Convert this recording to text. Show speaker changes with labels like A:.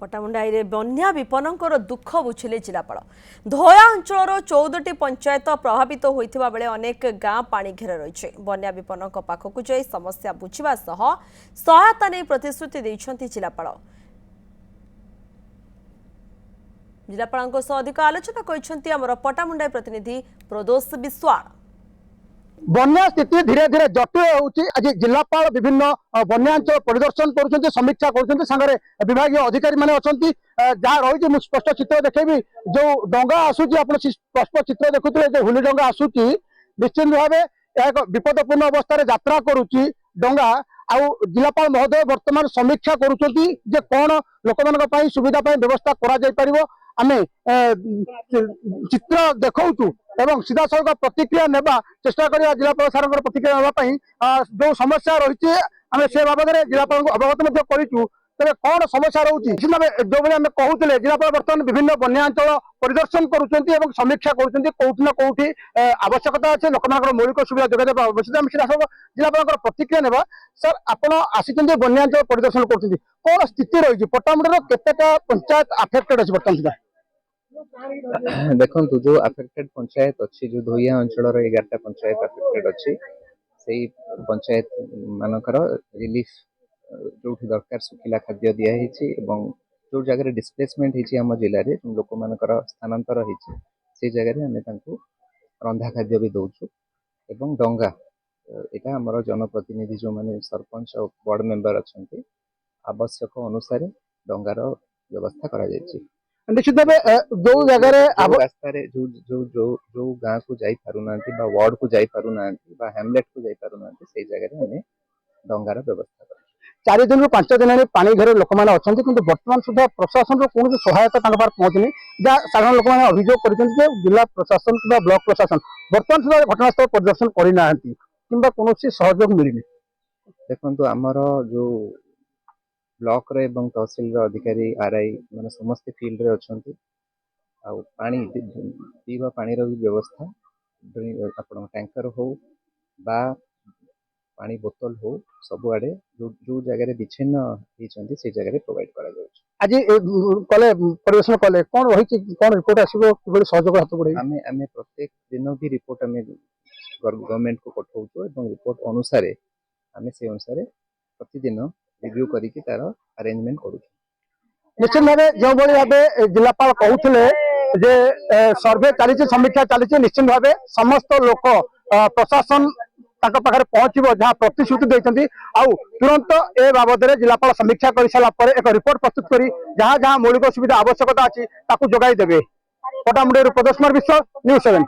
A: पटामुंडाई बन्या विपन्नकर दुख बुझिले जिलापाल धोया अंचल 14टी पंचायत प्रभावित होइथिबा बेले अनेक गाँ पानी घेर रही बन्या विपन्नक पाखकु जाई समस्या बुझिबा सह सहायता नै प्रतिश्रुति दैछन्ति जिलापाल। जिलापालଙ୍କ सह अधिक आलोचना करिसन्ति हमर पटामुंडाई प्रतिनिधि प्रदोष विश्वास।
B: बन्या स्थिति धीरे धीरे जटिल होउची। आज जिलापाल विभिन्न बन्यांचल परिदर्शन करुछन्ति, समीक्षा करुछन्ति, संगे विभागीय अधिकारी माने अछन्ति। जहाँ रही मु स्पष्ट चित्र देखेबी जो डंगा आसुची आपण स्पष्ट चित्र देखुतले जो हुली डंगा आसुची निश्चित भावे एक विपदपूर्ण अवस्था रे यात्रा करुची डंगा। आउ जिलापाल महोदय वर्तमान समीक्षा करुछन्ति जे कोन लोकमानक पई सुविधा पई व्यवस्था करा जाय परिबो। आमे चित्र देखौचु एवं सीधा सड़क प्रतिक्रिया नेबा चेष्टा करिया जिलापाल सार प्रतिक्रिया नेबा जो समस्या रही आम से बाबद जिलापाल अवगत करूँ। तेरे कौन समस्या रोचे जो भाई आम कहते जिलापाल बर्तमान विभिन्न बन्यांचल परिदर्शन करुँच समीक्षा करोटी ना कौटी आवश्यकता अच्छे लोक मौलिक सुविधा जोगाई आवश्यकता आम सीधा सड़क जिलापाल प्रतिक्रिया नेबा। सर आपण आसी बन्यांचल परिदर्शन कर कौन स्थिति रही पट्टामुंडार केतेटा पंचायत अफेक्टेड अच्छे बर्तमान सुधा
C: देखो जो अफेक्टेड पंचायत अच्छी जो धोइया अंचल 11टा पंचायत अफेक्टेड अच्छी से पंचायत मानकर रिलीफ जो दरकार सुखिला खाद्य दिखाई जो जगह डिस्प्लेसमेंट होम जिले में लोक मानकर स्थानांतर होती जगह आम रंधा खाद्य भी दौचु एवं डंगा यहाँ आमर जनप्रतिनिधि जो मैंने सरपंच और वार्ड मेंबर अच्छा आवश्यक अनुसार डंगार व्यवस्था करा
B: निश्चित भाव जो जगह
C: रास्ता जो जो जो जो गाँव को जाई पारुना वार्ड को जाई पारुना हेमलेट को जाई पारुना से जगह में डंगार व्यवस्था कर
B: 4 दिन 5 दिन पानी घर लोक मैंने अच्छा कि बर्तमान सुधा प्रशासन कौन सहायता पहुंचनी जहाँ साधारण लोक मैंने अभियोग कर जिला प्रशासन कि ब्लॉक प्रशासन बर्तमान सुधा घटनास्थल परिदर्शन करना कि कौन सहयोग मिलनी।
C: देखो आमर जो ब्लॉक रे एवं तहसील अधिकारी आरआई मैंने समस्ते फील्ड रे अच्छे पानी पीवा पानी व्यवस्था आप टैंकर हो बा पानी बोतल हो सबुआड़े जो जगह विच्छिन्न होती से जगह प्रोवाइड करा
B: आज कले परिवेशन कले कौन रही कौन रिपोर्ट आसो कि सहयोग हाथ बढ़े
C: आम प्रत्येक दिन भी रिपोर्ट आम गवर्नमेंट को पठाऊँ और रिपोर्ट अनुसार आम से अनुसार प्रतिदिन रिव्यू करके तार अरेंजमेंट करूँ।
B: निश्चित भाव जो भाव जिलापाल कहते सर्वे चली समीक्षा चली निश्चित भाव समस्त लोक प्रशासन पाखे पहुंचो जहाँ प्रतिश्रुति देते तुरंत ए बाबद जिलापाल समीक्षा कर सारापर एक रिपोर्ट प्रस्तुत कर जहाँ जहाँ मौलिक सुविधा आवश्यकता अच्छी जोगाई देवे। पटामुंडाई प्रदोष कुमार विश्व न्यूज़ 7।